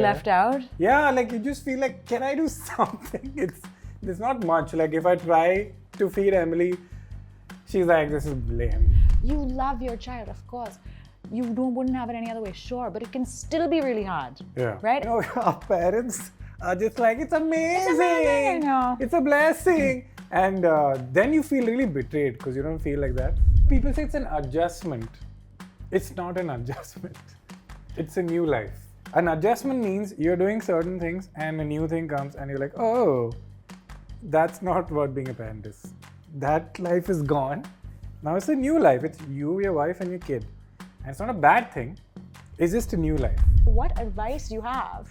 left out? Yeah, like you just feel like, can I do something? There's not much. Like if I try to feed Emily, she's like, this is lame. You love your child, of course. You wouldn't have it any other way, sure, but it can still be really hard. Yeah. Right? You know, our parents are just like, it's amazing. It's amazing, I know. It's a blessing. And then you feel really betrayed because you don't feel like that. People say it's an adjustment. It's not an adjustment. It's a new life. An adjustment means you're doing certain things and a new thing comes and you're like, oh, that's not what being a parent is. That life is gone. Now it's a new life. It's you, your wife, and your kid. And it's not a bad thing. It's just a new life. What advice do you have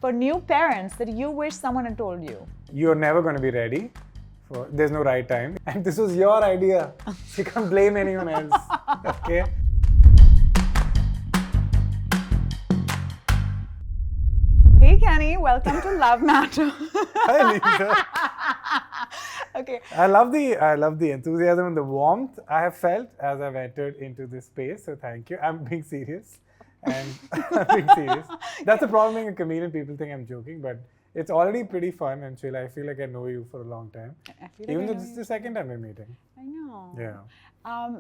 for new parents that you wish someone had told you? You're never going to be ready. There's no right time. And this was your idea. You can't blame anyone else. Okay? Hey Kenny, welcome to Love Matter. Hi Leeza. Okay. I love the enthusiasm and the warmth I have felt as I've entered into this space. So thank you. I'm being serious. And I'm being serious. That's the problem being a comedian. People think I'm joking, but it's already pretty fun and chill. I feel like I know you for a long time. I feel like even though this is the second time we're meeting. I know. Yeah.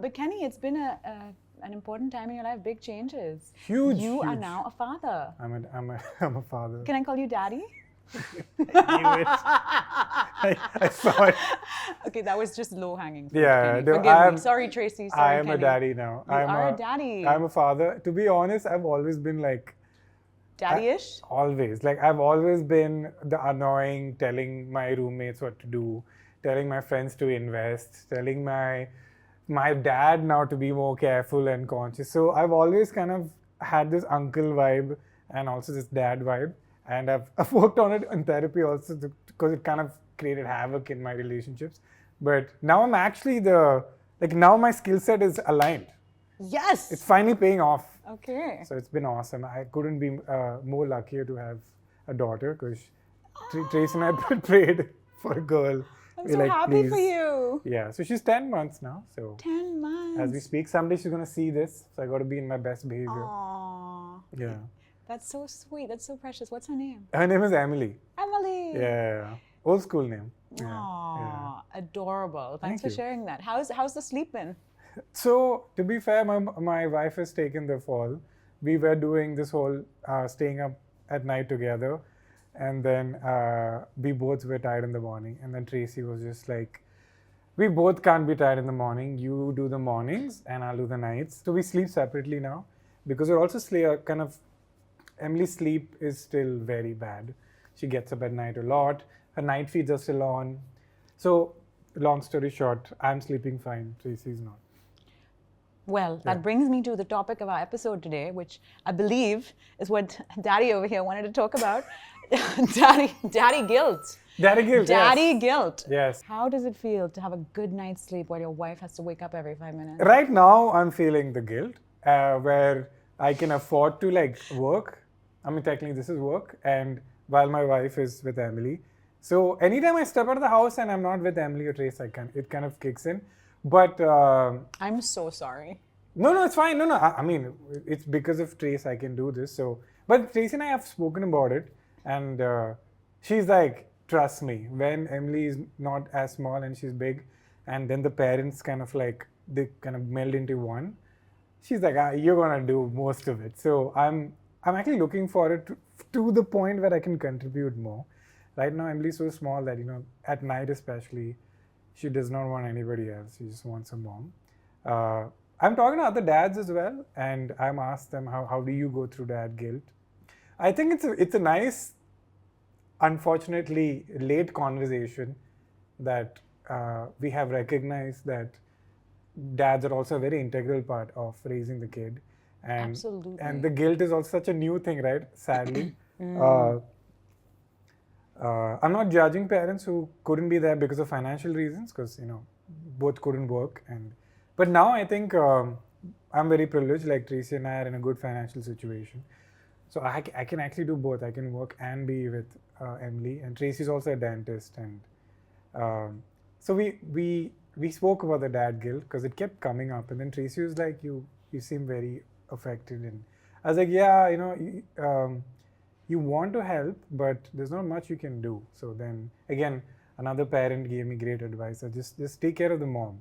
But Kenny, it's been an important time in your life. Big changes. Huge. You are now a father. I'm a father. Can I call you daddy? I knew it. I saw it. Okay, that was just low-hanging fruit. Yeah, Kenny. no, Forgive me. Sorry, Tracy. Sorry, I am Kenny. a daddy now. You are a daddy. I'm a father. To be honest, I've always been like daddy-ish? Always. Like I've always been the annoying, telling my roommates what to do, telling my friends to invest, telling my dad now to be more careful and conscious. So I've always kind of had this uncle vibe and also this dad vibe. And I've worked on it in therapy also because it kind of created havoc in my relationships. But now I'm actually now my skill set is aligned. Yes! It's finally paying off. Okay. So it's been awesome. I couldn't be more luckier to have a daughter because Trace and I prayed for a girl. I'm so happy for you. Yeah, so she's 10 months now. So 10 months. As we speak, someday she's going to see this. So I got to be in my best behavior. Aww. Yeah. That's so sweet. That's so precious. What's her name? Her name is Emily. Emily. Yeah. Old school name. Aww. Yeah. Adorable. Thanks Thank for sharing that. How's the sleep been? So, to be fair, my wife has taken the fall. We were doing this whole staying up at night together. And then we both were tired in the morning. And then Tracy was just like, we both can't be tired in the morning. You do the mornings and I'll do the nights. So we sleep separately now. Because we're also Emily's sleep is still very bad. She gets up at night a lot. Her night feeds are still on. So, long story short, I'm sleeping fine. Tracy's not. Well, that brings me to the topic of our episode today, which I believe is what Daddy over here wanted to talk about. Daddy guilt. Daddy guilt, Daddy guilt. Yes. How does it feel to have a good night's sleep while your wife has to wake up every 5 minutes? Right now, I'm feeling the guilt where I can afford to work. I mean, technically this is work, and while my wife is with Emily. So anytime I step out of the house and I'm not with Emily or Trace, it kind of kicks in. But I'm so sorry. No, it's fine. No. I mean, it's because of Trace I can do this. So, but Trace and I have spoken about it, and she's like, trust me, when Emily is not as small and she's big, and then the parents they kind of meld into one. She's like, you're gonna do most of it. So I'm actually looking forward to the point where I can contribute more. Right now, Emily's so small that, at night especially, she does not want anybody else. She just wants her mom. I'm talking to other dads as well, and I'm asked them, how do you go through dad guilt? I think it's a nice, unfortunately, late conversation that we have recognized that dads are also a very integral part of raising the kid. And, absolutely. And the guilt is also such a new thing, right? Sadly. I'm not judging parents who couldn't be there because of financial reasons, because, both couldn't work. But now I think I'm very privileged, like Tracy and I are in a good financial situation. So I can actually do both. I can work and be with Emily. And Tracy's also a dentist. And so we spoke about the dad guilt because it kept coming up. And then Tracy was like, you seem very affected. And I was like, yeah, you want to help, but there's not much you can do. So then again, another parent gave me great advice. So just take care of the mom.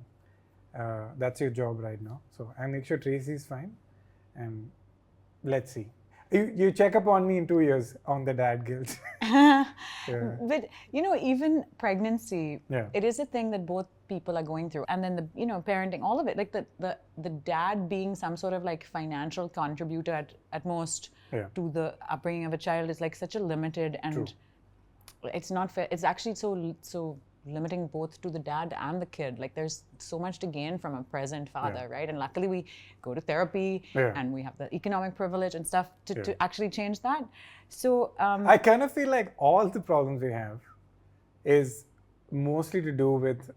That's your job right now. So I make sure Tracy's fine, and let's see. You check up on me in 2 years on the dad guilt. Yeah. But even pregnancy, it is a thing that both people are going through, and then the parenting, all of it, like the dad being some sort of like financial contributor at most to the upbringing of a child is like such a limited, and it's not fair. It's actually so limiting both to the dad and the kid. Like there's so much to gain from a present father, right? And luckily we go to therapy and we have the economic privilege and stuff to actually change that. So I kind of feel like all the problems we have is mostly to do with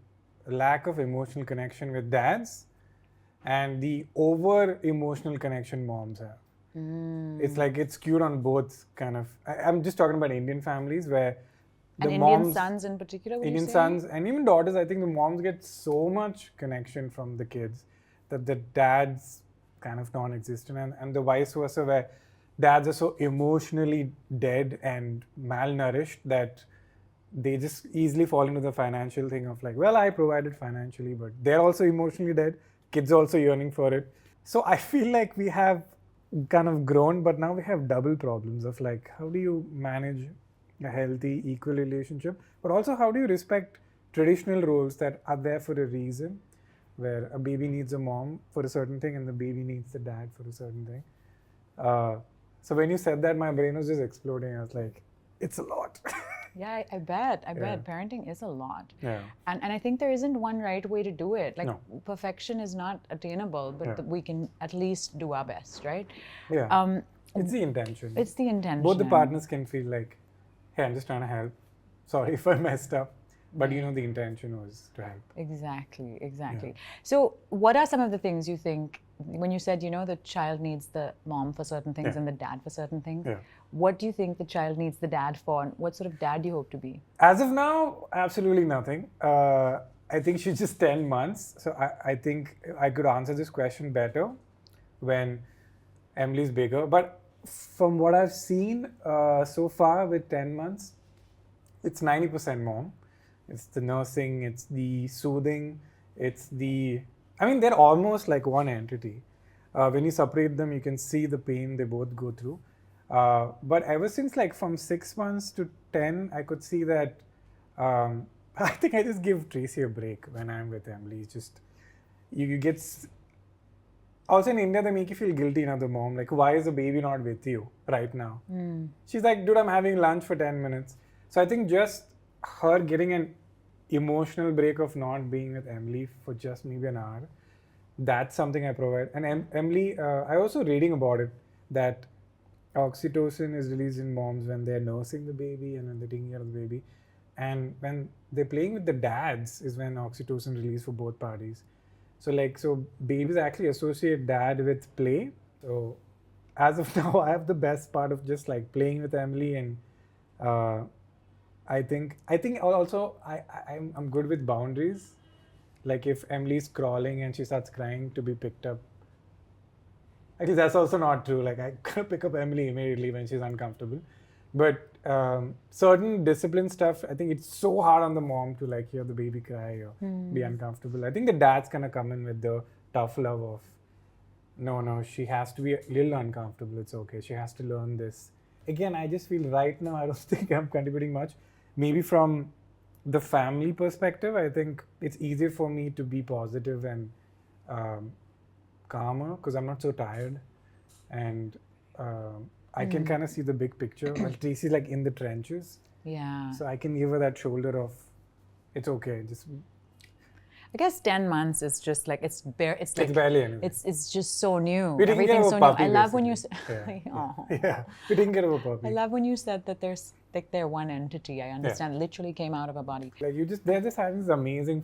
lack of emotional connection with dads and the over emotional connection moms have. It's like it's skewed on both kind of. I'm just talking about Indian families where the Indian sons in particular, Indian sons and even daughters, I think the moms get so much connection from the kids that the dads kind of non-existent, and the vice versa, where dads are so emotionally dead and malnourished that they just easily fall into the financial thing of like, well, I provided financially, but they're also emotionally dead. Kids are also yearning for it. So I feel like we have kind of grown, but now we have double problems of like, how do you manage a healthy, equal relationship, but also how do you respect traditional roles that are there for a reason, where a baby needs a mom for a certain thing and the baby needs the dad for a certain thing. So when you said that, my brain was just exploding. I was like, it's a lot. Yeah, I bet. Parenting is a lot. Yeah. And I think there isn't one right way to do it. Like perfection is not attainable, but we can at least do our best, right? Yeah. It's the intention. It's the intention. Both the partners can feel like, hey, I'm just trying to help. Sorry if I messed up. But the intention was to help. Exactly. Yeah. So what are some of the things you think, when you said, the child needs the mom for certain things and the dad for certain things, what do you think the child needs the dad for, and what sort of dad do you hope to be? As of now, absolutely nothing. I think she's just 10 months. So I think I could answer this question better when Emily's bigger. But from what I've seen so far with 10 months, it's 90% mom. It's the nursing, it's the soothing, they're almost like one entity. When you separate them, you can see the pain they both go through. But ever since like from 6 months to 10, I could see that I think I just give Tracy a break when I'm with Emily. It's just, you get... Also in India, they make you feel guilty, the mom. Like, why is the baby not with you right now? She's like, dude, I'm having lunch for 10 minutes. So I think just her getting an emotional break of not being with Emily for just maybe an hour, that's something I provide. And Emily, I also reading about it, that oxytocin is released in moms when they're nursing the baby and when they're taking care of the baby. And when they're playing with the dads is when oxytocin released for both parties. So babies actually associate dad with play. So as of now, I have the best part of just like playing with Emily, and I think also I'm good with boundaries. Like if Emily's crawling and she starts crying, to be picked up. Actually, that's also not true. Like I could pick up Emily immediately when she's uncomfortable. But certain discipline stuff, I think it's so hard on the mom to like hear the baby cry or be uncomfortable. I think the dad's gonna come in with the tough love of, no, she has to be a little uncomfortable. It's okay. She has to learn this. Again, I just feel right now, I don't think I'm contributing much. Maybe from the family perspective, I think it's easier for me to be positive and calmer because I'm not so tired. And I can kind of see the big picture. While Tracy's like in the trenches. Yeah. So I can give her that shoulder of, it's okay. I guess 10 months is just like, it's barely anything. It's just so new. We didn't get Everything's a so puppy, new. I love when you we didn't get a puppy. I love when you said that there's like they're one entity. I understand. Literally came out of a body. Like they're just having this amazing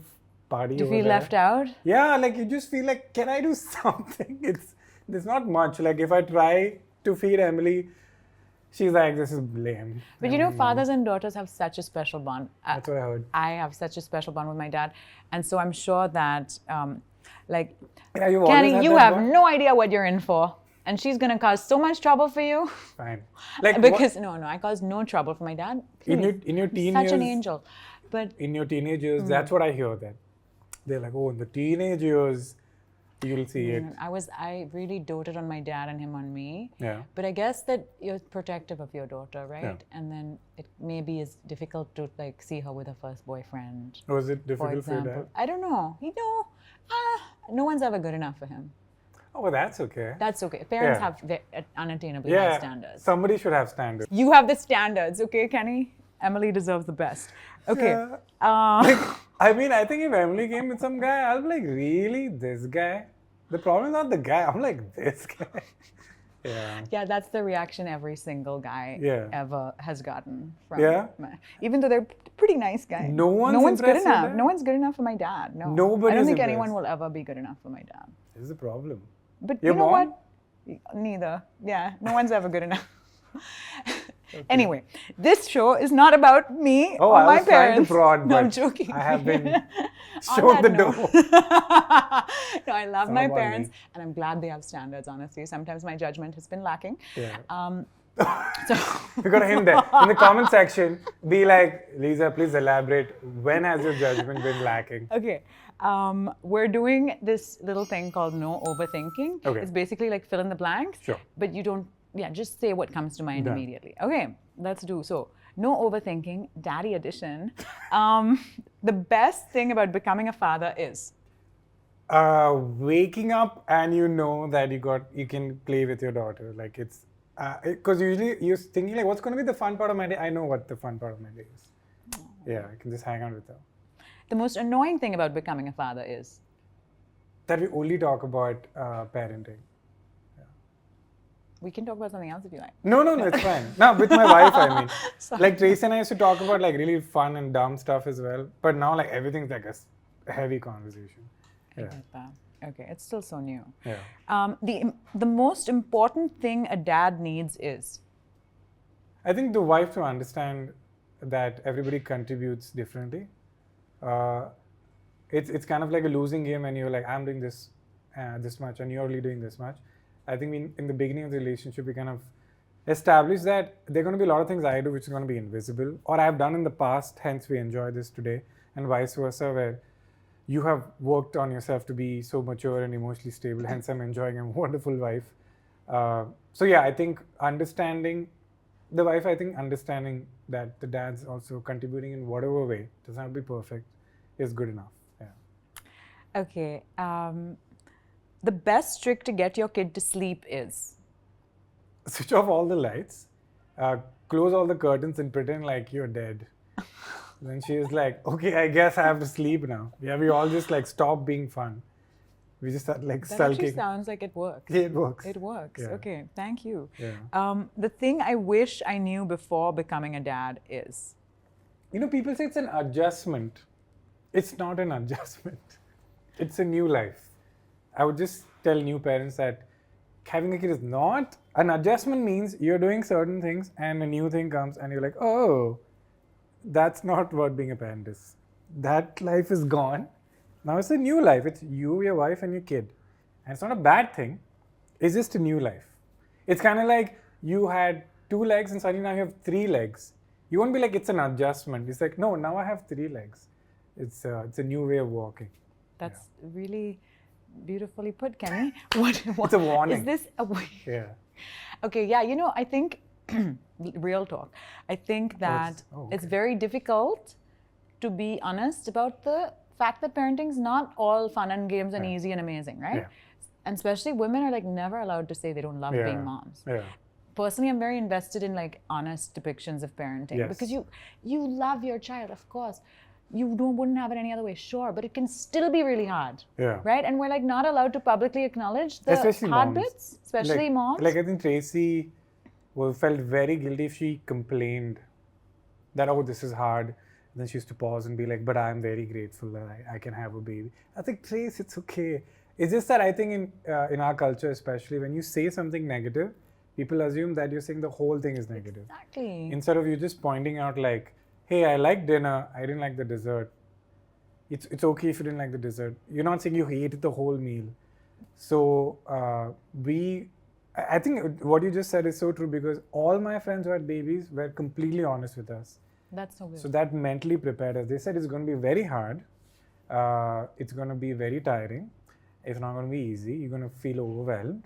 party. Do you feel there. left out? Yeah, like you just feel like, can I do something? There's not much. Like if I try to feed Emily, she's like, this is lame. But fathers and daughters have such a special bond. That's what I heard. I have such a special bond with my dad. And so I'm sure that, Kenny, you have no idea what you're in for. and she's gonna cause so much trouble for you. Fine. Because I caused no trouble for my dad. In your teen such years, an angel. But in your teenage years, that's what I hear. That they're like, oh, in the teenage years, you'll see it. I really doted on my dad and him on me. Yeah. But I guess that you're protective of your daughter, right? Yeah. And then it maybe is difficult to like see her with her first boyfriend. Was it difficult for your dad? I don't know. No one's ever good enough for him. Oh, well, that's okay. That's okay. Parents have unattainably high standards. Somebody should have standards. You have the standards, okay, Kenny? Emily deserves the best. Okay. Yeah. I mean, I think if Emily came with some guy, I'll be like, really? This guy? The problem is not the guy. I'm like, this guy. Yeah, that's the reaction every single guy ever has gotten from even though they're pretty nice guys. No one's good enough. No one's good enough for my dad. No. Nobody's I don't think impressed. anyone will ever be good enough for my dad. This is the problem. But your you know mom? what? Neither. Yeah, no one's ever good enough. Okay. Anyway, this show is not about me or my parents. Trying to prod, no, I'm joking. I have been shown the door. No, I love my parents, and I'm glad they have standards, honestly. Sometimes my judgment has been lacking. Yeah. So we got a hint there. In the comment section, be like, Leeza, please elaborate. When has your judgment been lacking? Okay. We're doing this little thing called no overthinking. Okay. It's basically like fill in the blanks. Sure. But you don't, just say what comes to mind immediately. Okay, let's do. So, no overthinking, daddy edition. The best thing about becoming a father is? Waking up and you know that you can play with your daughter. Like it's, because usually you're thinking like, what's going to be the fun part of my day? I know what the fun part of my day is. Yeah, I can just hang out with her. The most annoying thing about becoming a father is? That we only talk about parenting. Yeah. We can talk about something else if you like. No, it's fine. No, with my wife, I mean. Like Tracy and I used to talk about like really fun and dumb stuff as well. But now like everything's like a heavy conversation. I get that. Okay, it's still so new. Yeah. The most important thing a dad needs is? I think the wife to understand that everybody contributes differently. It's kind of like a losing game, and you're like, I'm doing this much, and you're only doing this much. I think in the beginning of the relationship, we kind of establish that there are going to be a lot of things I do which is going to be invisible, or I've done in the past, hence we enjoy this today, and vice versa, where you have worked on yourself to be so mature and emotionally stable, hence I'm enjoying a wonderful wife. So yeah, I think understanding the wife, understanding that the dad's also contributing in whatever way, does not be perfect, is good enough. Yeah. Okay. The best trick to get your kid to sleep is? Switch off all the lights, close all the curtains and pretend like you're dead. Then she is like, okay, I guess I have to sleep now. Yeah, we all just like stop being fun. We just start like that sulking. That actually sounds like it works. Yeah, it works. It works. Yeah. Okay, thank you. Yeah. The thing I wish I knew before becoming a dad is? People say it's an adjustment. It's not an adjustment. It's a new life. I would just tell new parents that having a kid is not an adjustment. Means you're doing certain things and a new thing comes and you're like, oh, that's not what being a parent is. That life is gone. Now it's a new life. It's you, your wife, and your kid. And it's not a bad thing. It's just a new life. It's kind of like you had 2 legs and suddenly now you have 3 legs. You won't be like, it's an adjustment. It's like, no, now I have 3 legs. It's a new way of walking. That's really beautifully put, Kenny. What it's a warning. Is this a Yeah. Okay, yeah, I think, real talk, I think that it's very difficult to be honest about the fact that parenting is not all fun and games and easy and amazing, right? Yeah. And especially women are like never allowed to say they don't love being moms. Yeah. Personally, I'm very invested in like honest depictions of parenting because you love your child, of course. You wouldn't have it any other way, sure, but it can still be really hard, right? And we're like not allowed to publicly acknowledge the hard bits, especially moms. Like I think Tracy felt very guilty if she complained that, oh, this is hard. And then she used to pause and be like, but I'm very grateful that I can have a baby. I think, Trace, it's okay. It's just that I think in our culture, especially when you say something negative, people assume that you're saying the whole thing is negative. Exactly. Instead of you just pointing out like, hey, I like dinner, I didn't like the dessert. It's okay if you didn't like the dessert. You're not saying you hated the whole meal. So I think what you just said is so true, because all my friends who had babies were completely honest with us. That's so good. So that mentally prepared us. They said it's going to be very hard. It's going to be very tiring. It's not going to be easy. You're going to feel overwhelmed.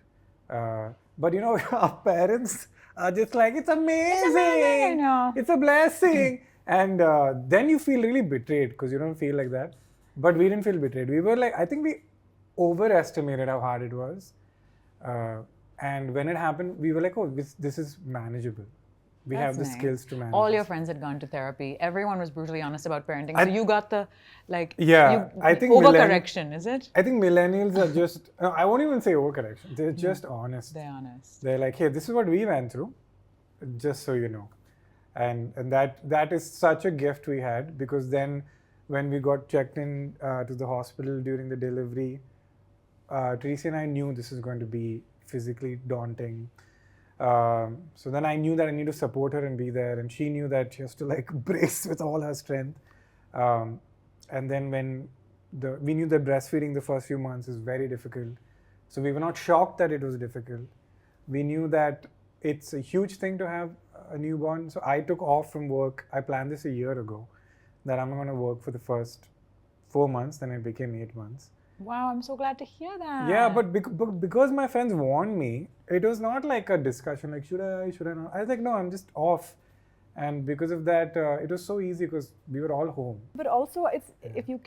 But you know, our parents are just like, it's amazing. It's amazing, I know. It's a blessing. And then you feel really betrayed because you don't feel like that. But we didn't feel betrayed. We were like, I think we overestimated how hard it was. And when it happened, we were like, oh, this is manageable. We have the skills to manage. All your friends had gone to therapy. Everyone was brutally honest about parenting. So you got the, like, I think overcorrection, is it? I think millennials are just, no, I won't even say overcorrection. They're just honest. They're honest. They're like, hey, this is what we went through, just so you know. And that is such a gift we had, because then when we got checked in to the hospital during the delivery, Tracy and I knew this is going to be physically daunting. So then I knew that I need to support her and be there, and she knew that she has to like brace with all her strength. And then when we knew that breastfeeding the first few months is very difficult, so we were not shocked that it was difficult. We knew that it's a huge thing to have a newborn. So I took off from work. I planned this a year ago, that I'm going to work for the first 4 months. Then it became 8 months. Wow, I'm so glad to hear that. Yeah, but because my friends warned me, it was not like a discussion like, should I not? I was like, no, I'm just off. And because of that, it was so easy because we were all home. But also, if you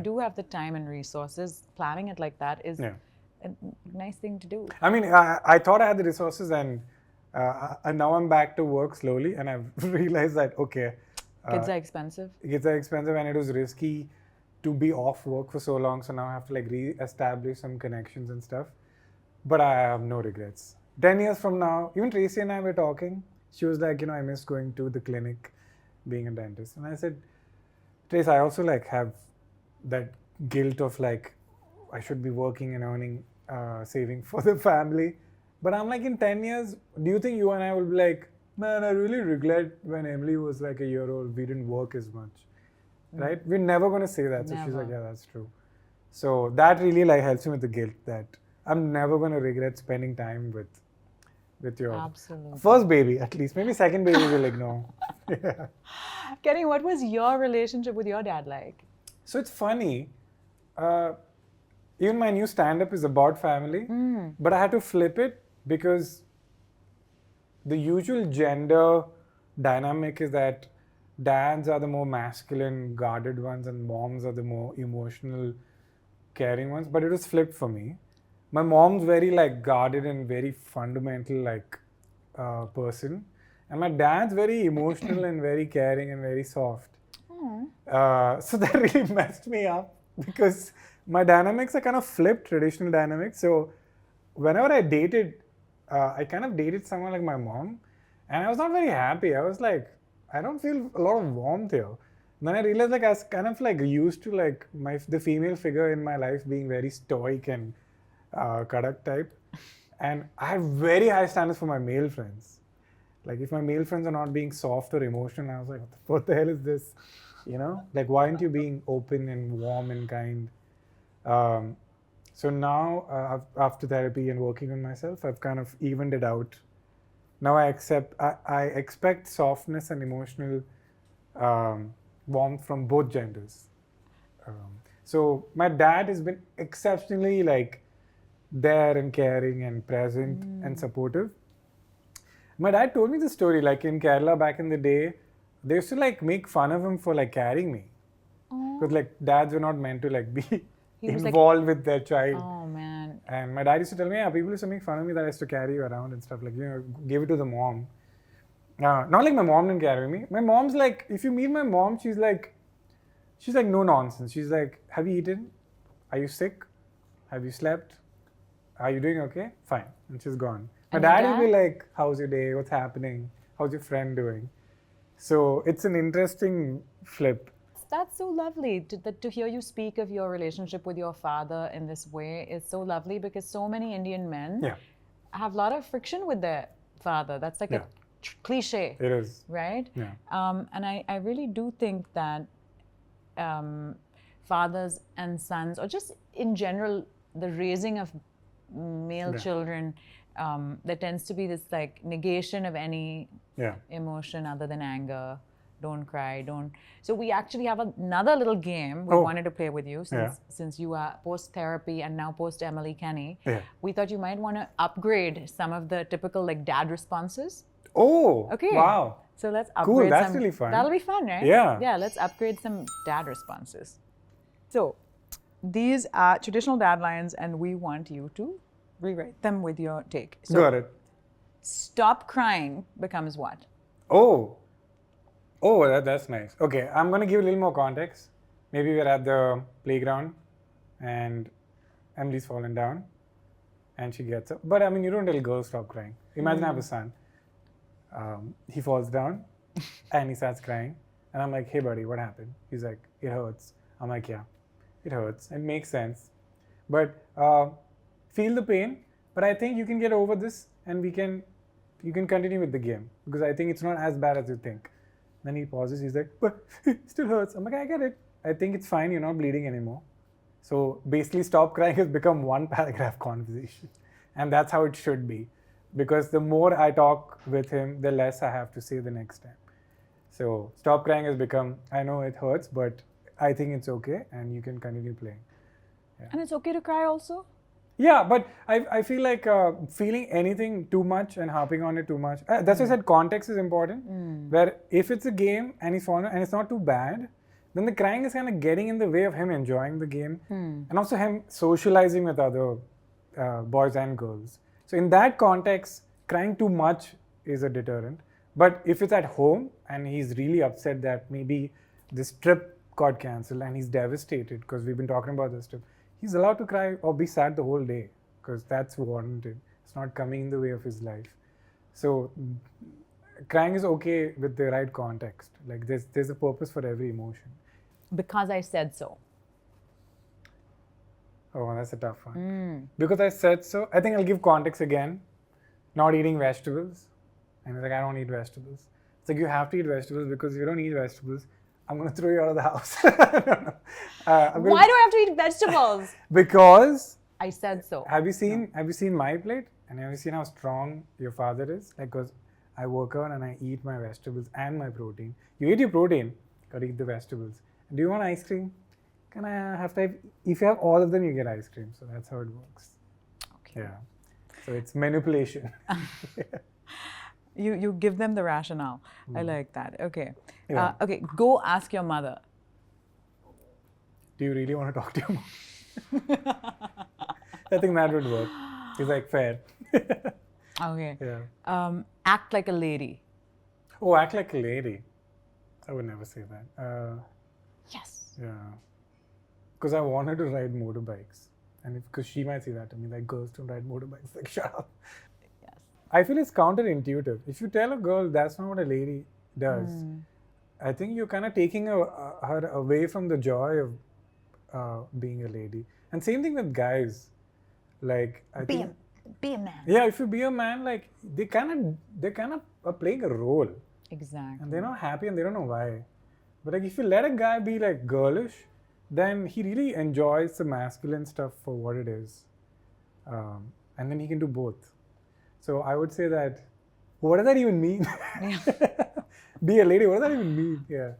do have the time and resources, planning it like that is a nice thing to do. I mean, I thought I had the resources, and now I'm back to work slowly, and I've realized that, okay. Kids are expensive. Kids are expensive, and it was risky to be off work for so long, so now I have to like re-establish some connections and stuff. But I have no regrets. 10 years from now, even Tracy and I were talking. She was like, I miss going to the clinic, being a dentist. And I said, Tracy, I also like have that guilt of like, I should be working and earning, saving for the family. But I'm like, in 10 years, do you think you and I will be like, man, I really regret when Emily was like a year old, we didn't work as much. Right? We're never going to say that. So she's like, yeah, that's true. So that really like helps me with the guilt that I'm never going to regret spending time with your first baby, at least. Maybe second baby will ignore. Yeah. Kenny, what was your relationship with your dad like? So it's funny. Even my new stand-up is about family, but I had to flip it because the usual gender dynamic is that dads are the more masculine, guarded ones, and moms are the more emotional, caring ones. But it was flipped for me. My mom's very like guarded and very fundamental like person, and my dad's very emotional and very caring and very soft. So that really messed me up because my dynamics are kind of flipped, traditional dynamics. So whenever I dated, I kind of dated someone like my mom, and I was not very happy. I was like, I don't feel a lot of warmth here. And then I realized like I was kind of like used to like the female figure in my life being very stoic and Kadak type. And I have very high standards for my male friends. Like if my male friends are not being soft or emotional, I was like, what the hell is this? Like why aren't you being open and warm and kind? So now after therapy and working on myself, I've kind of evened it out. Now I expect softness and emotional warmth from both genders. So my dad has been exceptionally like there and caring and present and supportive. My dad told me the story, like in Kerala back in the day, they used to like make fun of him for like carrying me. Because like dads were not meant to like be involved with their child. Oh man. And my dad used to tell me, yeah, people used to make fun of me that I used to carry you around and stuff, like, give it to the mom. Not like my mom didn't carry me. My mom's like, if you meet my mom, she's like no nonsense. She's like, have you eaten? Are you sick? Have you slept? Are you doing okay? Fine. And she's gone. My dad will be like, how's your day? What's happening? How's your friend doing? So it's an interesting flip. That's so lovely to hear you speak of your relationship with your father in this way. Is so lovely because so many Indian men have a lot of friction with their father. That's like a cliche. It is. Right? Yeah. And I really do think that fathers and sons, or just in general, the raising of male children there tends to be this like negation of any emotion other than anger. Don't cry, don't. So we actually have another little game we wanted to play with you since you are post-therapy and now post-Emily Kenny. Yeah. We thought you might want to upgrade some of the typical like dad responses. Oh, okay. Wow. So let's upgrade Cool, that's really fun. That'll be fun, right? Yeah. Yeah, let's upgrade some dad responses. So these are traditional dad lines and we want you to rewrite them with your take. So, got it. Stop crying becomes what? Oh, that's nice. Okay, I'm going to give a little more context. Maybe we're at the playground and Emily's fallen down and she gets up. But I mean, you don't tell girls stop crying. Imagine I have a son. He falls down and he starts crying. And I'm like, hey buddy, what happened? He's like, it hurts. I'm like, yeah, it hurts. It makes sense. But feel the pain. But I think you can get over this and you can continue with the game. Because I think it's not as bad as you think. Then he pauses, he's like, but it still hurts. I'm like, I get it. I think it's fine, you're not bleeding anymore. So basically, stop crying has become one paragraph conversation. And that's how it should be. Because the more I talk with him, the less I have to say the next time. So stop crying has become, I know it hurts, but I think it's okay and you can continue playing. Yeah. And it's okay to cry also? Yeah, but I feel like feeling anything too much and harping on it too much. That's why I said context is important. Where if it's a game and he's fallen and it's not too bad, then the crying is kind of getting in the way of him enjoying the game and also him socializing with other boys and girls. So in that context, crying too much is a deterrent. But if it's at home and he's really upset that maybe this trip got cancelled and he's devastated because we've been talking about this trip, he's allowed to cry or be sad the whole day because that's warranted. It's not coming in the way of his life. So crying is okay with the right context. Like there's a purpose for every emotion. Because I said so. Oh, that's a tough one. Because I said so, I think I'll give context again. Not eating vegetables. And he's like, I don't eat vegetables. It's like, you have to eat vegetables because if you don't eat vegetables, I'm going to throw you out of the house. Why do I have to eat vegetables? Because I said so. Have you seen my plate? And have you seen how strong your father is? Like, because I work out and I eat my vegetables and my protein. You eat your protein, gotta eat the vegetables. Do you want ice cream? Can I have to? If you have all of them, you get ice cream. So that's how it works. Okay. Yeah. So it's manipulation. You give them the rationale. I like that. Okay. Yeah. Okay. Go ask your mother. Do you really want to talk to your mom? I think that would work. He's like, fair. Okay. Yeah. Act like a lady. Oh, act like a lady. I would never say that. Yes. Yeah. Because I want her to ride motorbikes. And because she might say that to me, like, girls don't ride motorbikes. Like, shut up. Yes. I feel it's counterintuitive. If you tell a girl that's not what a lady does, I think you're kind of taking her away from the joy of being a lady. And same thing with guys. Like, be a man. Yeah, if you be a man, like, they kind of are playing a role. Exactly. And they're not happy and they don't know why. But like, if you let a guy be like girlish, then he really enjoys the masculine stuff for what it is. And then he can do both. So I would say that, what does that even mean? Yeah. Be a lady, what does that even mean? Yeah.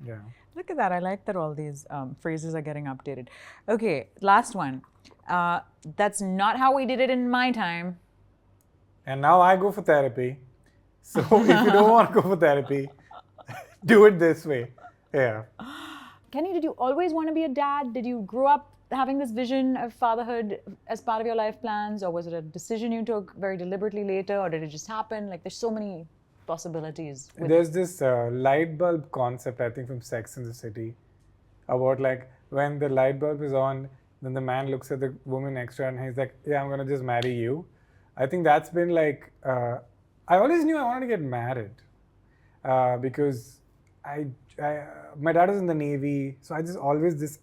Yeah. Look at that. I like that all these phrases are getting updated. Okay, last one. That's not how we did it in my time. And now I go for therapy. So if you don't want to go for therapy, do it this way. Yeah. Kenny, did you always want to be a dad? Did you grow up having this vision of fatherhood as part of your life plans? Or was it a decision you took very deliberately later? Or did it just happen? Like, there's so many possibilities. There's this light bulb concept, I think, from Sex and the City. About like, when the light bulb is on, then the man looks at the woman next to her and he's like, yeah, I'm going to just marry you. I think that's been like, I always knew I wanted to get married. Because my dad was in the Navy, so I just always this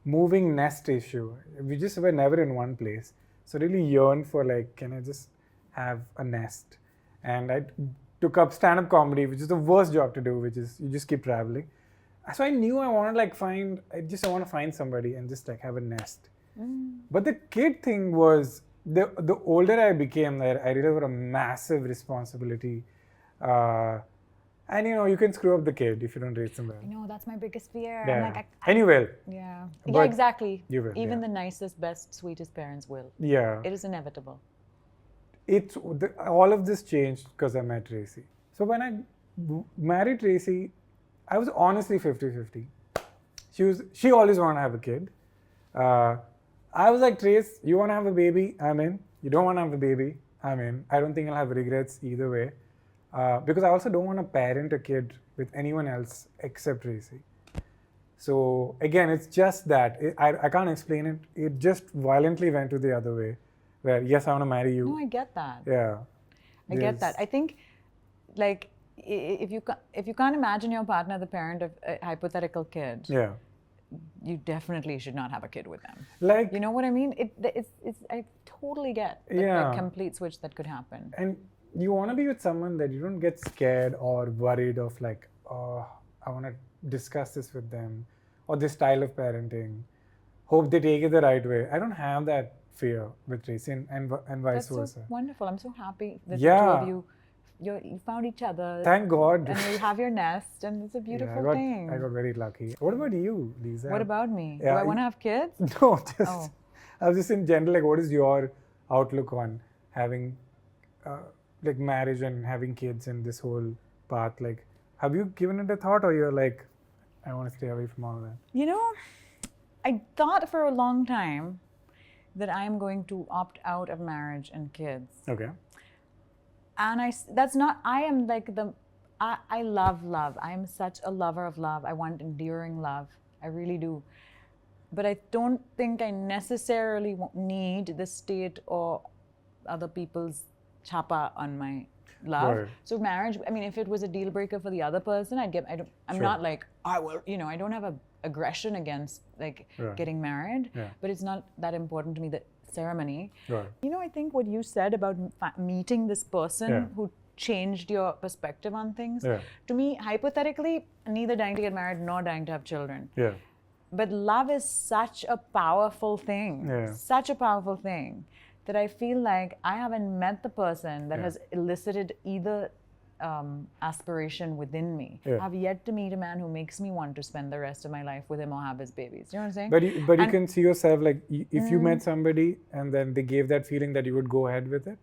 moving nest issue. We just were never in one place. So really yearned for like, can I just have a nest? And I took up stand-up comedy, which is the worst job to do, which is you just keep traveling. So I knew I want to like I want to find somebody and just like have a nest. But the kid thing was, the older I became, I realized what a massive responsibility. And you can screw up the kid if you don't raise them well. That's my biggest fear. Yeah. I'm like, and you will. Yeah. But Yeah, exactly. You will. Even the nicest, best, sweetest parents will. Yeah. It is inevitable. All of this changed because I met Tracy. So when I married Tracy, I was honestly 50-50. She always wanted to have a kid. I was like, Trace, you want to have a baby? I'm in. You don't want to have a baby? I'm in. I don't think I'll have regrets either way. Because I also don't want to parent a kid with anyone else except Tracy. So again, it's just that. I can't explain it. It just violently went to the other way. Where, yes, I want to marry you. No, I get that. Yeah. I get that. I think, like, if you can't imagine your partner the parent of a hypothetical kid, yeah, you definitely should not have a kid with them. Like, you know what I mean? I totally get the complete switch that could happen. And you want to be with someone that you don't get scared or worried of, like, oh, I want to discuss this with them, or this style of parenting. Hope they take it the right way. I don't have that fear with Tracy and vice versa. That's so wonderful. I'm so happy that the two of you found each other. Thank God. And you have your nest, and it's a beautiful thing. I got very lucky. What about you, Leeza? What about me? Do I want to have kids? No, I was just in general, like, what is your outlook on having like marriage and having kids and this whole path? Like, have you given it a thought, or you're like, I want to stay away from all of that? I thought for a long time that I am going to opt out of marriage and kids. Okay. And I love love. I am such a lover of love. I want enduring love. I really do. But I don't think I necessarily need the state or other people's chapa on my love. Right. So marriage, I mean, if it was a deal breaker for the other person, I'm not like, I will, I don't have a aggression against getting married, but it's not that important to me, the ceremony. Right. I think what you said about meeting this person who changed your perspective on things, to me, hypothetically, neither dying to get married nor dying to have children. Yeah. But love is such a powerful thing, such a powerful thing, that I feel like I haven't met the person that has elicited either aspiration within me. I've yet to meet a man who makes me want to spend the rest of my life with him or have his babies. You know what I'm saying? But you can see yourself, like, if you met somebody and then they gave that feeling, that you would go ahead with it?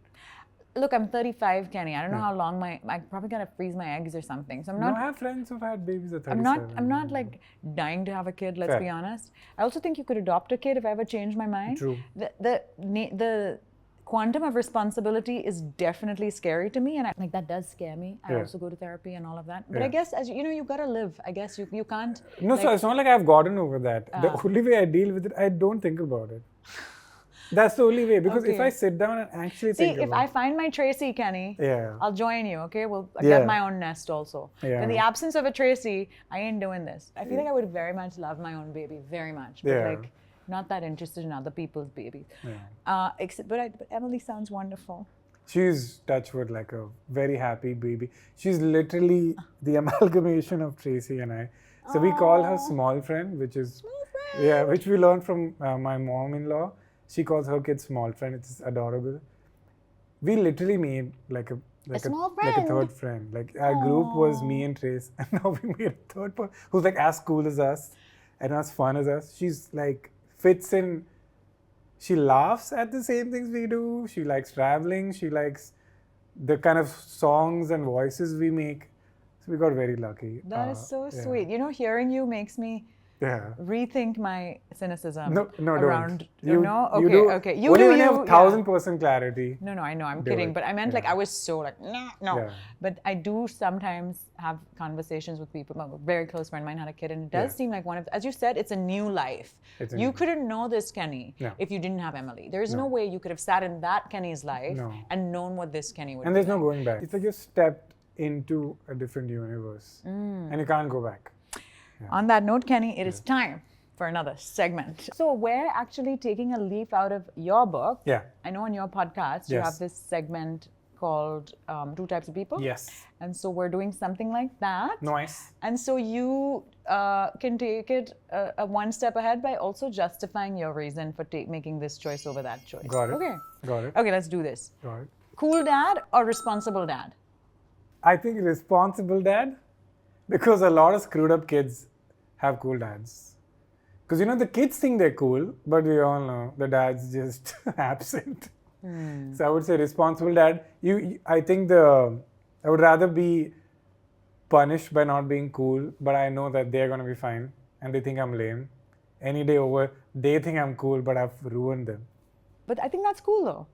Look, I'm 35, Kenny. I don't know how long I'm probably gonna freeze my eggs or something. So I'm not. I have friends who've had babies at 37. I'm not like dying to have a kid. Let's be honest. I also think you could adopt a kid if I ever change my mind. True. The quantum of responsibility is definitely scary to me, and that does scare me. I also go to therapy and all of that. But I guess, as you gotta live. I guess you can't. No, so it's not like I've gotten over that. The only way I deal with it, I don't think about it. That's the only way, because if I sit down and actually think about it. See, if I find my Tracy, Kenny, I'll join you, okay? I'll get my own nest also. Yeah. In the absence of a Tracy, I ain't doing this. I feel like I would very much love my own baby, very much. But not that interested in other people's babies. Yeah. But Emily sounds wonderful. She's, touch wood, like a very happy baby. She's literally the amalgamation of Tracy and I. So we call her small friend, which we learned from my mom-in-law. She calls her kid small friend. It's adorable. We literally made like a third friend. Like, our group was me and Trace, and now we made a third person who's like as cool as us and as fun as us. She's like fits in. She laughs at the same things we do. She likes traveling. She likes the kind of songs and voices we make. So we got very lucky. That is so sweet. Hearing you makes me rethink my cynicism. No, around, don't. Okay, you do. Okay. You have 1,000% clarity. No, I know. I'm kidding. But I meant I was so like, no. Yeah. But I do sometimes have conversations with people. A very close friend of mine had a kid, and it does seem like as you said, it's a new life. You couldn't know this Kenny if you didn't have Emily. There's no way you could have sat in that Kenny's life and known what this Kenny would be. And there's no going back. It's like you stepped into a different universe, and you can't go back. Yeah. On that note, Kenny, it is time for another segment. So we're actually taking a leaf out of your book. Yeah. I know on your podcast you have this segment called Two Types of People. Yes. And so we're doing something like that. Nice. And so you can take it one step ahead by also justifying your reason for making this choice over that choice. Got it. Okay. Got it. Okay, let's do this. Got it. Cool dad or responsible dad? I think responsible dad, because a lot of screwed up kids have cool dads. Because the kids think they're cool, but we all know the dad's just absent. So I would say responsible dad. I think I would rather be punished by not being cool, but I know that they're gonna be fine and they think I'm lame. Any day over, they think I'm cool, but I've ruined them. But I think that's cool though,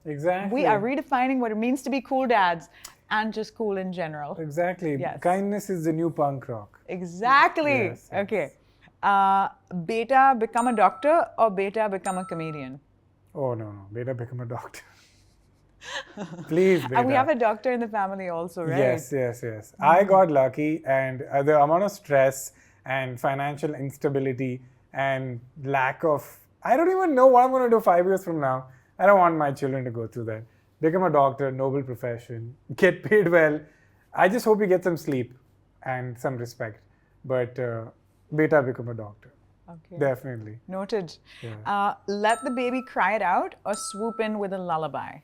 Exactly. We are redefining what it means to be cool dads and just cool in general. Exactly. Yes. Kindness is the new punk rock. Exactly. Yes. Okay. Beta become a doctor or beta become a comedian? Oh, no. Beta become a doctor. Please, beta. And we have a doctor in the family also, right? Yes. I got lucky, and the amount of stress and financial instability and lack of... I don't even know what I'm going to do 5 years from now. I don't want my children to go through that. Become a doctor, noble profession, get paid well. I just hope you get some sleep and some respect. But beta become a doctor. Okay. Definitely. Noted. Yeah. Let the baby cry it out or swoop in with a lullaby?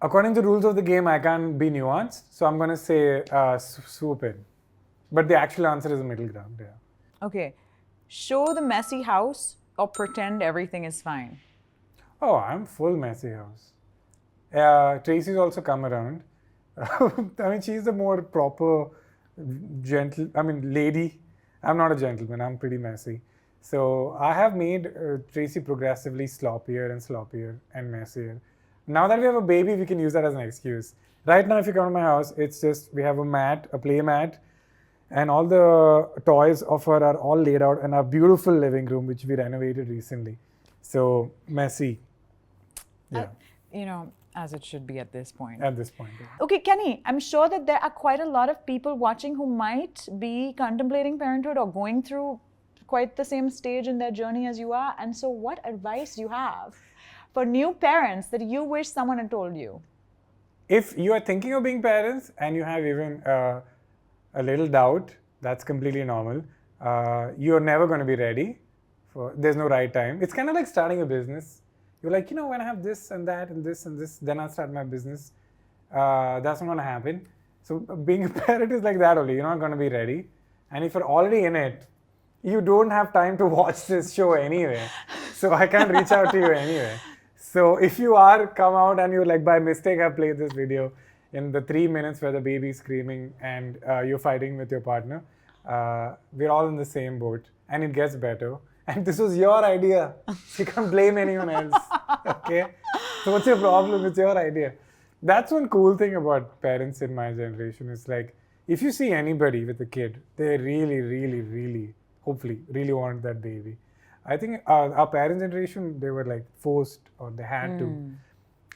According to the rules of the game, I can't be nuanced. So I'm going to say swoop in. But the actual answer is the middle ground. Yeah. Okay. Show the messy house or pretend everything is fine? Oh, I'm full messy house. Tracy's also come around. I mean, she's the more proper, lady. I'm not a gentleman. I'm pretty messy. So I have made Tracy progressively sloppier and messier. Now that we have a baby, we can use that as an excuse. Right now, if you come to my house, it's just, we have a play mat, and all the toys of her are all laid out in our beautiful living room, which we renovated recently. So, messy. Yeah. As it should be at this point. At this point. Yeah. Okay, Kenny, I'm sure that there are quite a lot of people watching who might be contemplating parenthood or going through quite the same stage in their journey as you are. And so what advice do you have for new parents that you wish someone had told you? If you are thinking of being parents and you have even a little doubt, that's completely normal. You're never going to be ready. There's no right time. It's kind of like starting a business. You're like, when I have this and that and this and this, then I'll start my business. That's not going to happen. So being a parent is like that only. You're not going to be ready. And if you're already in it, you don't have time to watch this show anyway. So I can't reach out to you anyway. So if you come out and you're like, by mistake, I played this video in the 3 minutes where the baby's screaming and you're fighting with your partner, we're all in the same boat and it gets better. And this was your idea. You can't blame anyone else. Okay? So what's your problem? It's your idea. That's one cool thing about parents in my generation is like, if you see anybody with a kid, they really, really, really, hopefully, really want that baby. I think our parents' generation, they were like forced or they had to.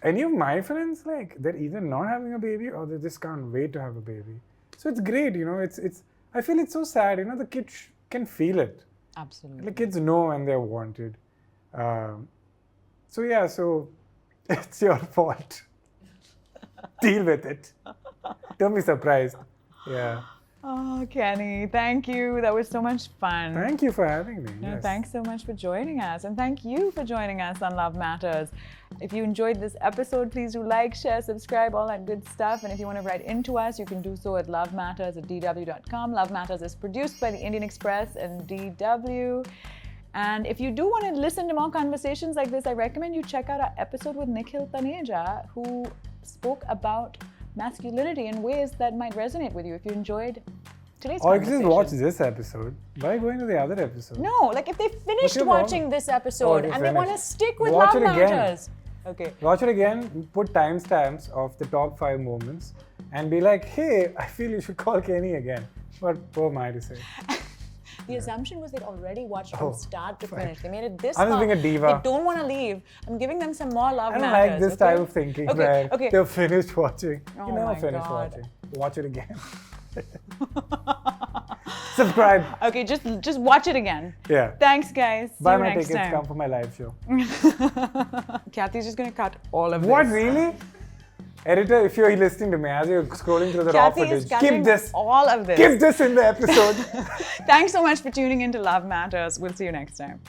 Any of my friends, like, they're either not having a baby or they just can't wait to have a baby. So it's great, it's. I feel it's so sad, the kids can feel it. Absolutely. The kids know when they're wanted. So it's your fault. Deal with it. Don't be surprised. Yeah. Oh, Kenny, thank you. That was so much fun. Thank you for having me. No, yes. Thanks so much for joining us. And thank you for joining us on Love Matters. If you enjoyed this episode, please do like, share, subscribe, all that good stuff. And if you want to write into us, you can do so at lovematters@dw.com. Love Matters is produced by the Indian Express and DW. And if you do want to listen to more conversations like this, I recommend you check out our episode with Nikhil Taneja, who spoke about masculinity in ways that might resonate with you if you enjoyed today's conversation. Or you can just watch this episode. Why going to the other episode? No, like if they finished watching this episode and they want to stick with Watch Love Matters. Okay. Watch it again, put timestamps of the top 5 moments and be like, hey, I feel you should call Kenny again. What am I to say? The assumption was they'd already watched from start to finish. They made it this I'm just being a diva. They don't want to leave. I'm giving them some more Love Matters. I don't like this type of thinking where they're finished watching. Oh you never finish watching. Watch it again. Subscribe. Okay, just watch it again. Yeah. Thanks, guys. See Buy you my next tickets, time. come for my live show. Khyati's just going to cut all of this. What, really? Editor, if you're listening to me as you're scrolling through the raw footage, keep this. All of this. Keep this in the episode. Thanks so much for tuning in to Love Matters. We'll see you next time.